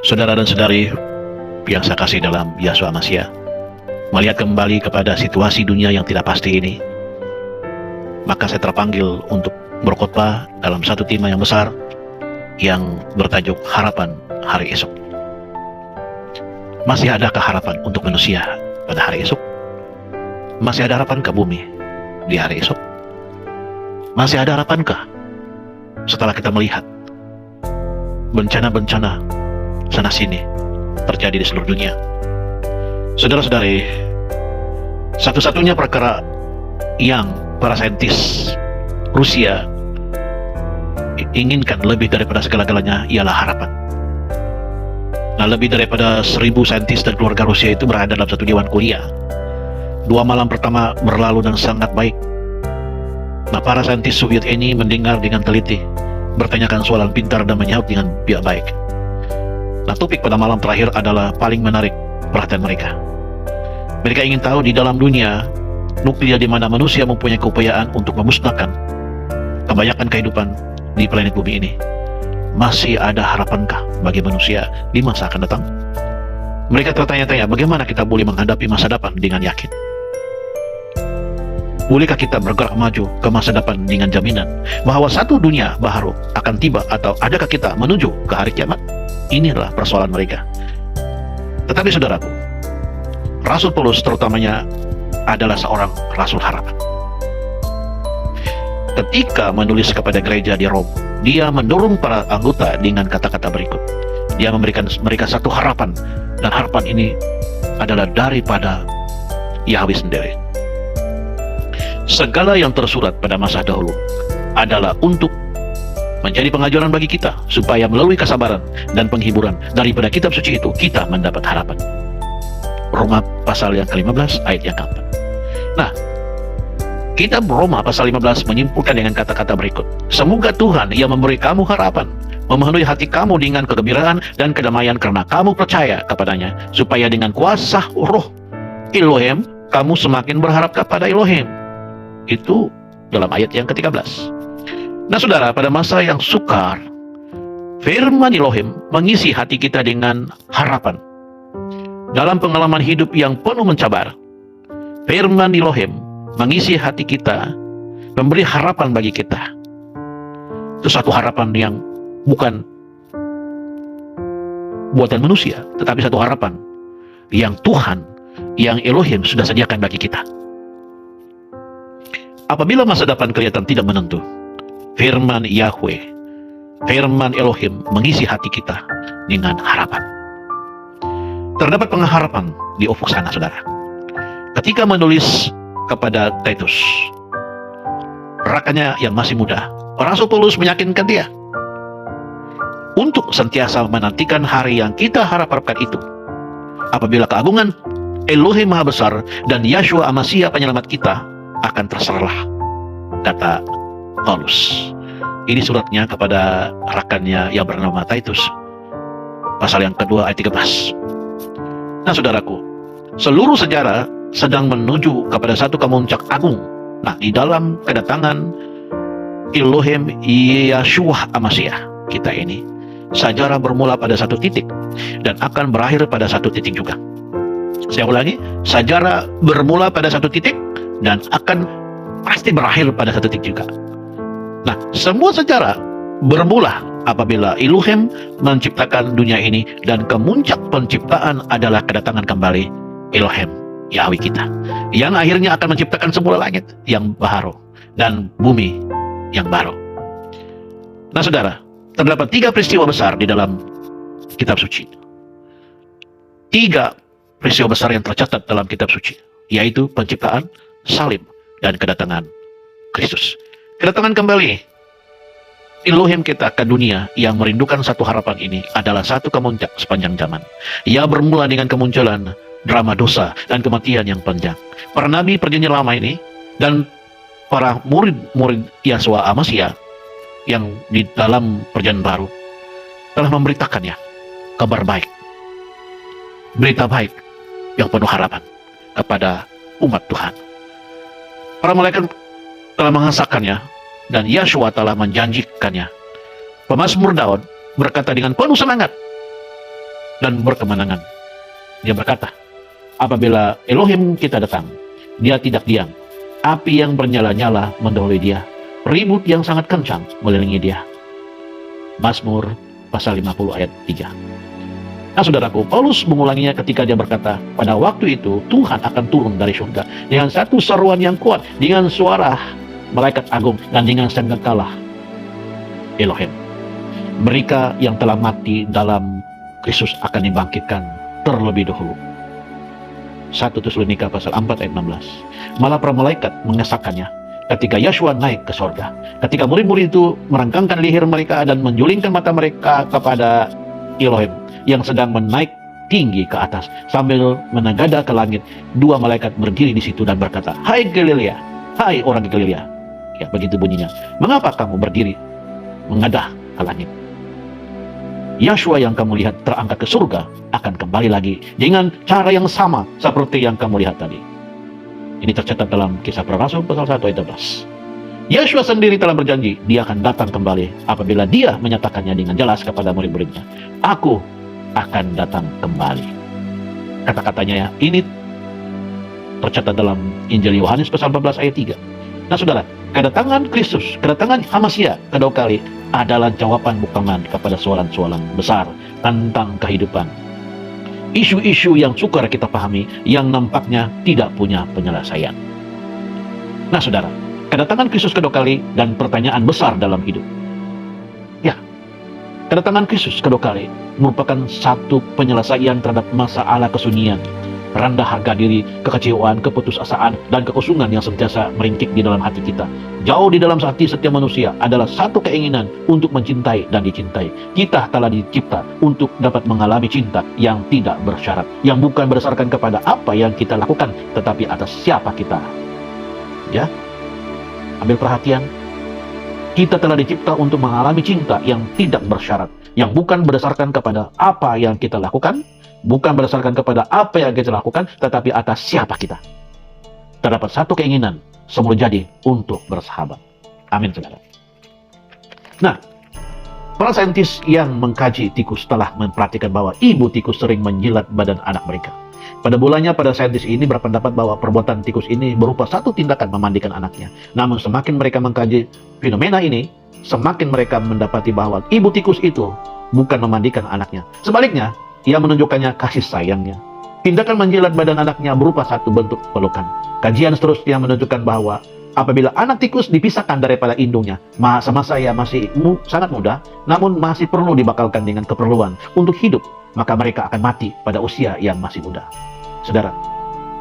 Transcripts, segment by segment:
Saudara dan saudari yang saya kasih dalam Yeshua Mashiach, melihat kembali kepada situasi dunia yang tidak pasti ini, maka saya terpanggil untuk berkhotbah dalam satu tema yang besar yang bertajuk harapan hari esok. Masih adakah harapan untuk manusia pada hari esok? Masih ada harapan ke bumi di hari esok? Masih ada harapankah setelah kita melihat bencana-bencana sana sini terjadi di seluruh dunia? Saudara-saudari, satu-satunya perkara yang para saintis Rusia inginkan lebih daripada segala-galanya ialah harapan. Nah, lebih daripada 1.000 saintis dan keluarga Rusia itu berada dalam satu dewan kuliah. 2 malam pertama berlalu dan sangat baik. Nah, para saintis Soviet ini mendengar dengan teliti, bertanyakan soalan pintar dan menjawab dengan baik. Nah, topik pada malam terakhir adalah paling menarik perhatian mereka. Mereka ingin tahu di dalam dunia nuklir di mana manusia mempunyai keupayaan untuk memusnahkan kebanyakan kehidupan di planet bumi ini, masih ada harapankah bagi manusia di masa akan datang? Mereka tertanya-tanya, bagaimana kita boleh menghadapi masa depan dengan yakin? Bolehkah kita bergerak maju ke masa depan dengan jaminan bahwa satu dunia baru akan tiba, atau adakah kita menuju ke hari kiamat? Inilah persoalan mereka. Tetapi saudaraku, Rasul Paulus terutamanya adalah seorang rasul harapan. Ketika menulis kepada gereja di Roma, dia mendorong para anggota dengan kata-kata berikut. Dia memberikan mereka satu harapan, dan harapan ini adalah daripada Yahweh sendiri. Segala yang tersurat pada masa dahulu adalah untuk menjadi pengajaran bagi kita, supaya melalui kesabaran dan penghiburan daripada kitab suci itu kita mendapat harapan. Roma pasal yang ke-15 ayat yang ke-4. Nah, kitab Roma pasal 15 menyimpulkan dengan kata-kata berikut. Semoga Tuhan yang memberi kamu harapan memenuhi hati kamu dengan kegembiraan dan kedamaian karena kamu percaya kepadanya, supaya dengan kuasa roh Elohim kamu semakin berharap kepada Elohim. Itu dalam ayat yang ke-13. Nah saudara, pada masa yang sukar, firman Elohim mengisi hati kita dengan harapan. Dalam pengalaman hidup yang penuh mencabar, firman Elohim mengisi hati kita, memberi harapan bagi kita. Itu satu harapan yang bukan buatan manusia, tetapi satu harapan yang Tuhan, yang Elohim sudah sediakan bagi kita. Apabila masa depan kelihatan tidak menentu, firman Yahweh, firman Elohim mengisi hati kita dengan harapan. Terdapat pengharapan di ufuk sana, saudara. Ketika menulis kepada Titus, rakannya yang masih muda, Rasul Paulus meyakinkan dia untuk sentiasa menantikan hari yang kita harapkan itu, apabila keagungan Elohim Maha Besar dan Yeshua Mashiach penyelamat kita akan terserah, kata Paulus. Ini suratnya kepada rakannya yang bernama Titus, pasal yang kedua ayat 13. Nah saudaraku, seluruh sejarah sedang menuju kepada satu kemuncak agung. Nah, di dalam kedatangan Elohim Yeshua Mashiach kita ini, sejarah bermula pada satu titik dan akan berakhir pada satu titik juga. Saya ulangi, sejarah bermula pada satu titik dan akan pasti berakhir pada satu titik juga. Nah, semua sejarah bermula apabila Elohim menciptakan dunia ini, dan kemuncak penciptaan adalah kedatangan kembali Elohim Yahweh kita, yang akhirnya akan menciptakan semula langit yang baru dan bumi yang baru. Nah saudara, terdapat 3 peristiwa besar di dalam kitab suci. 3 peristiwa besar yang tercatat dalam kitab suci, yaitu penciptaan, salib, dan kedatangan Kristus. Kedatangan kembali Elohim kita ke dunia yang merindukan satu harapan ini adalah satu kemuncak sepanjang zaman. Ia bermula dengan kemunculan drama dosa dan kematian yang panjang. Para nabi perjanjian lama ini dan para murid-murid Yeshua Mashiach yang di dalam perjanjian baru telah memberitakannya kabar baik, berita baik yang penuh harapan kepada umat Tuhan. Para malaikat telah mengesahkannya dan Yeshua telah menjanjikannya. Pemazmur Daud berkata dengan penuh semangat, dan berkemenangan. Dia berkata, apabila Elohim kita datang, dia tidak diam. Api yang bernyala-nyala mendahului dia. Ribut yang sangat kencang melilingi dia. Mazmur pasal 50 ayat 3. Nah saudaraku, Paulus mengulanginya ketika dia berkata, pada waktu itu Tuhan akan turun dari surga dengan satu seruan yang kuat, dengan suara malaikat agung, dan dengan sangkakala Elohim. Mereka yang telah mati dalam Kristus akan dibangkitkan terlebih dahulu. 1 Tesalonika pasal 4 ayat 16. Malah para malaikat mengesahkannya ketika Yeshua naik ke surga. Ketika murid-murid itu merengkangkan leher mereka dan menjulingkan mata mereka kepada Elohim yang sedang menaik tinggi ke atas sambil menegada ke langit, dua malaikat berdiri di situ dan berkata, "Hai Galilea, hai orang Galilea." Ya, begitu bunyinya. "Mengapa kamu berdiri mengadah ke langit? Yeshua yang kamu lihat terangkat ke surga akan kembali lagi dengan cara yang sama seperti yang kamu lihat tadi." Ini tercatat dalam Kisah Para Rasul pasal 1 ayat 12. Yeshua sendiri telah berjanji dia akan datang kembali apabila dia menyatakannya dengan jelas kepada murid-muridnya. "Aku akan datang kembali." Kata-katanya ya, ini tercatat dalam Injil Yohanes pasal 14 ayat 3. Nah saudara, kedatangan Kristus, kedatangan Hamasia kedua kali adalah jawaban bukangan kepada soalan-soalan besar tentang kehidupan. Isu-isu yang sukar kita pahami yang nampaknya tidak punya penyelesaian. Nah saudara, kedatangan Kristus kedua kali dan pertanyaan besar dalam hidup. Ya, kedatangan Kristus kedua kali merupakan satu penyelesaian terhadap masalah kesunyian, rendah harga diri, kekecewaan, keputusasaan, dan kekosongan yang sentiasa meringkik di dalam hati kita. Jauh di dalam hati setiap manusia adalah satu keinginan untuk mencintai dan dicintai. Kita telah dicipta untuk dapat mengalami cinta yang tidak bersyarat, yang bukan berdasarkan kepada apa yang kita lakukan, tetapi atas siapa kita. Ya, ambil perhatian. Kita telah dicipta untuk mengalami cinta yang tidak bersyarat, yang bukan berdasarkan kepada apa yang kita lakukan, bukan berdasarkan kepada apa yang kita lakukan, tetapi atas siapa kita. Terdapat satu keinginan, semula jadi untuk bersahabat. Amin, saudara. Nah, para saintis yang mengkaji tikus telah memperhatikan bahwa ibu tikus sering menjilat badan anak mereka. Pada mulanya, para saintis ini berpendapat bahwa perbuatan tikus ini berupa satu tindakan memandikan anaknya. Namun semakin mereka mengkaji fenomena ini, semakin mereka mendapati bahwa ibu tikus itu bukan memandikan anaknya. Sebaliknya, ia menunjukkannya kasih sayangnya. Tindakan menjilat badan anaknya berupa satu bentuk pelukan. Kajian seterusnya menunjukkan bahwa apabila anak tikus dipisahkan daripada indungnya, masa-masa ia masih sangat muda, namun masih perlu dibakalkan dengan keperluan untuk hidup, maka mereka akan mati pada usia yang masih muda. Saudara,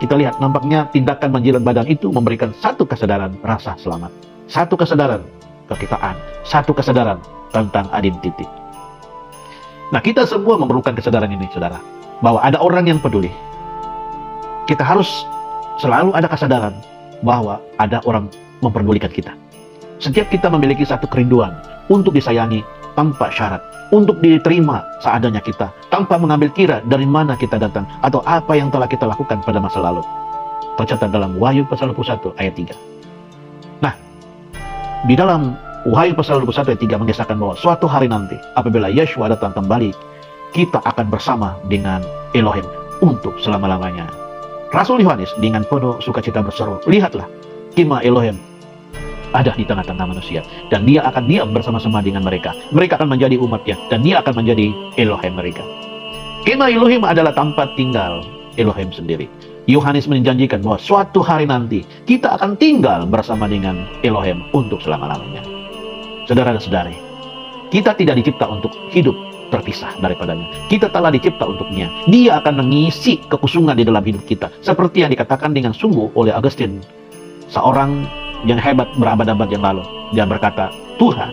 kita lihat nampaknya tindakan menjilat badan itu memberikan satu kesadaran rasa selamat, satu kesadaran kekitaan, satu kesadaran tentang identiti. Nah, kita semua memerlukan kesadaran ini, saudara, bahwa ada orang yang peduli. Kita harus selalu ada kesadaran bahwa ada orang memperdulikan kita. Setiap kita memiliki satu kerinduan untuk disayangi tanpa syarat, untuk diterima seadanya kita, tanpa mengambil kira dari mana kita datang atau apa yang telah kita lakukan pada masa lalu. Tercatat dalam Wahyu pasal 21 ayat 3. Nah, di dalam Wahyu pasal 21 ayat 3 mengisahkan bahwa suatu hari nanti apabila Yeshua datang kembali, kita akan bersama dengan Elohim untuk selama-lamanya. Rasul Yohanes dengan penuh sukacita berseru, "Lihatlah, kemah Elohim ada di tengah-tengah manusia, dan dia akan diam bersama-sama dengan mereka. Mereka akan menjadi umatnya, dan dia akan menjadi Elohim mereka." Kemah Elohim adalah tempat tinggal Elohim sendiri. Yohanes menjanjikan bahwa suatu hari nanti kita akan tinggal bersama dengan Elohim untuk selama-lamanya. Saudara dan saudari, kita tidak dicipta untuk hidup terpisah daripadanya. Kita telah dicipta untuknya. Dia akan mengisi kekosongan di dalam hidup kita, seperti yang dikatakan dengan sungguh oleh Augustine, seorang yang hebat berabad-abad yang lalu. Dia berkata, "Tuhan,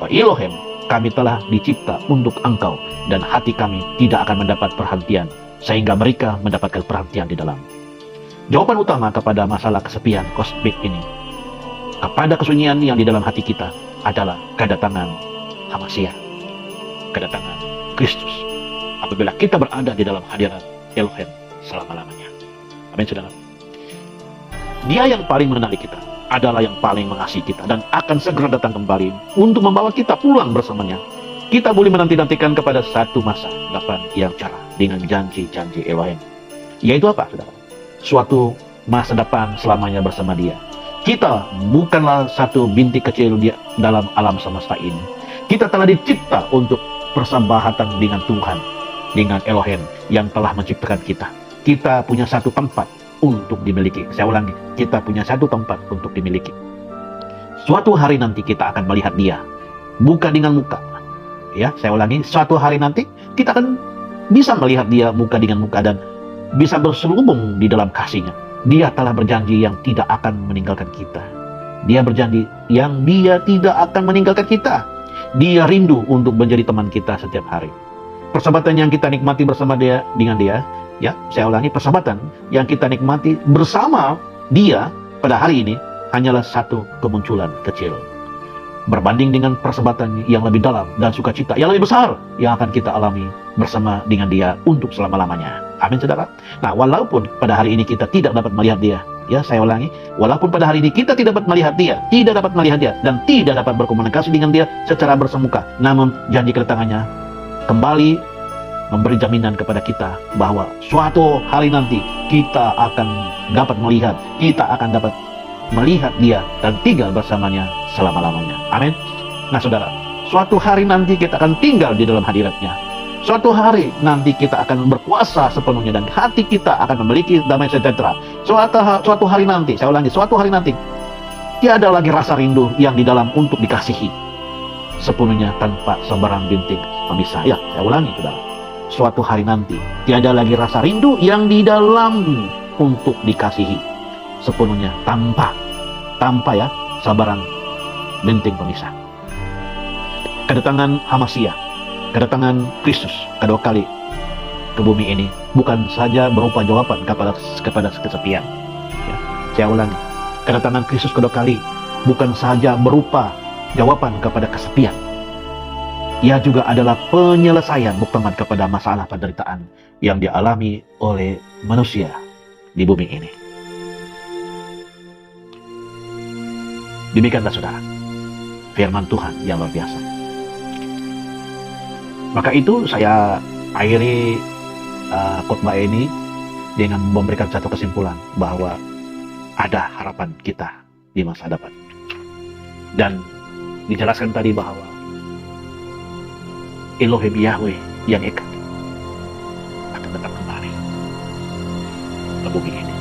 Elohim, kami telah dicipta untuk Engkau, dan hati kami tidak akan mendapat perhentian, sehingga mereka mendapatkan perhentian di dalam." Jawaban utama kepada masalah kesepian kosmik ini, kepada kesunyian yang di dalam hati kita, adalah kedatangan Hamasia, kedatangan Kristus. Apabila kita berada di dalam hadirat Elohim selama-lamanya. Amin, saudara. Dia yang paling mengenali kita, adalah yang paling mengasihi kita, dan akan segera datang kembali untuk membawa kita pulang bersamanya. Kita boleh menanti-nantikan kepada satu masa depan yang cerah dengan janji-janji Elohim. Yaitu apa, saudara? Suatu masa depan selamanya bersama Dia. Kita bukanlah satu bintik kecil di dalam alam semesta ini. Kita telah dicipta untuk persahabatan dengan Tuhan, dengan Elohim yang telah menciptakan kita. Kita punya satu tempat untuk dimiliki. Saya ulangi, kita punya satu tempat untuk dimiliki. Suatu hari nanti kita akan melihat Dia, muka dengan muka. Ya, saya ulangi, suatu hari nanti kita akan bisa melihat Dia muka dengan muka dan bisa berselubung di dalam kasih-Nya. Dia telah berjanji yang tidak akan meninggalkan kita. Dia berjanji yang Dia tidak akan meninggalkan kita. Dia rindu untuk menjadi teman kita setiap hari. Persahabatan yang kita nikmati bersama Dia, dengan Dia, ya, saya ulangi, persahabatan yang kita nikmati bersama Dia pada hari ini hanyalah satu kemunculan kecil, berbanding dengan persahabatan yang lebih dalam dan sukacita yang lebih besar yang akan kita alami bersama dengan Dia untuk selama-lamanya. Amin, saudara. Nah, walaupun pada hari ini kita tidak dapat melihat Dia, ya, saya ulangi, walaupun pada hari ini kita tidak dapat melihat Dia, dan tidak dapat berkomunikasi dengan Dia secara bersemuka, namun janji kedatangannya kembali memberi jaminan kepada kita bahwa suatu hari nanti kita akan dapat melihat, Dia dan tinggal bersamanya selama-lamanya. Amin. Nah, saudara, suatu hari nanti kita akan tinggal di dalam hadirat-Nya. Suatu hari nanti kita akan berkuasa sepenuhnya dan hati kita akan memiliki damai sejahtera. Suatu hari nanti, saya ulangi, suatu hari nanti tiada lagi rasa rindu yang di dalam untuk dikasihi sepenuhnya tanpa sebarang bintik pemisah. Ya, saya ulangi, saudara. Suatu hari nanti tiada lagi rasa rindu yang di dalam untuk dikasihi sepenuhnya tanpa ya sabaran bintik pemisah. Kedatangan Hamasiah, kedatangan Kristus kedua kali ke bumi ini bukan saja berupa jawaban kepada kesepian. Ya, saya ulangi, kedatangan Kristus kedua kali bukan saja berupa jawaban kepada kesepian. Ia juga adalah penyelesaian buktaman kepada masalah penderitaan yang dialami oleh manusia di bumi ini. Demikianlah, saudara, firman Tuhan yang luar biasa. Maka itu saya akhiri khotbah ini dengan memberikan satu kesimpulan bahwa ada harapan kita di masa depan. Dan dijelaskan tadi bahwa Elohim Yahweh yang eka akan datang kembali ke bumi ini.